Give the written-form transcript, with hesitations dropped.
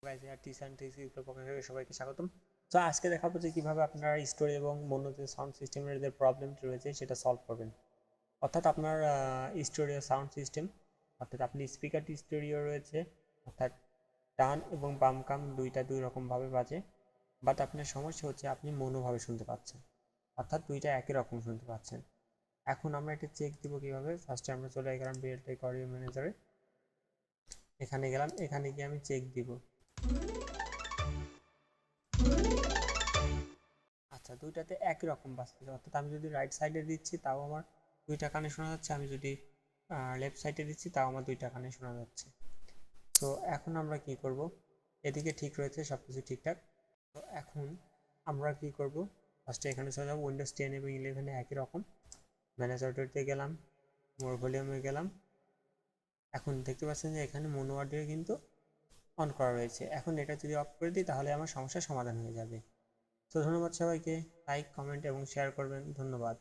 Guys, সবাইকে স্বাগতম। তো আজকে দেখাবো যে কিভাবে আপনারা স্টোরি এবং মনোতে সাউন্ড সিস্টেমের যে প্রবলেমটি রয়েছে সেটা সলভ করবেন। অর্থাৎ আপনার স্টোরিও সাউন্ড সিস্টেম, অর্থাৎ আপনি স্পিকারটি স্টোরিও রয়েছে, অর্থাৎ ডান এবং বাম কান দুইটা দুই রকমভাবে বাজে, বাট আপনার সমস্যা হচ্ছে আপনি মনোভাবে শুনতে পাচ্ছেন, অর্থাৎ দুইটা একই রকম শুনতে পাচ্ছেন। এখন আমরা এটা চেক দিব কিভাবে। ফার্স্টে আমরা চলে গেলাম রিয়েল-টাইম অডিও ম্যানেজারে, এখানে গেলাম, এখানে গিয়ে আমি চেক দিব। আচ্ছা, দুইটাতে একই রকম বাজতেছে, অর্থাৎ আমি যদি রাইট সাইডে দিচ্ছি তাও আমার দুইটা কানে শোনা যাচ্ছে, আমি যদি লেফট সাইডে দিচ্ছি তাও আমার দুইটা কানে শোনা যাচ্ছে। তো এখন আমরা কি করব, এদিকে ঠিক রয়েছে সব কিছু ঠিকঠাক। তো এখন আমরা কি করব, ফার্স্টে এখানে চলে যাবো, উইন্ডোজ 10 এবং 11 একই রকম, ম্যানেজারতে গেলাম, মোর ভলিউমে গেলাম। এখন দেখতে পাচ্ছেন যে এখানে মোনো অডিও কিন্তু অন করা রয়েছে। এখন এটা যদি অফ করে দিই তাহলে আমার সমস্যার সমাধান হয়ে যাবে। তো ধন্যবাদ সবাইকে, লাইক, কমেন্ট এবং শেয়ার করবেন। ধন্যবাদ।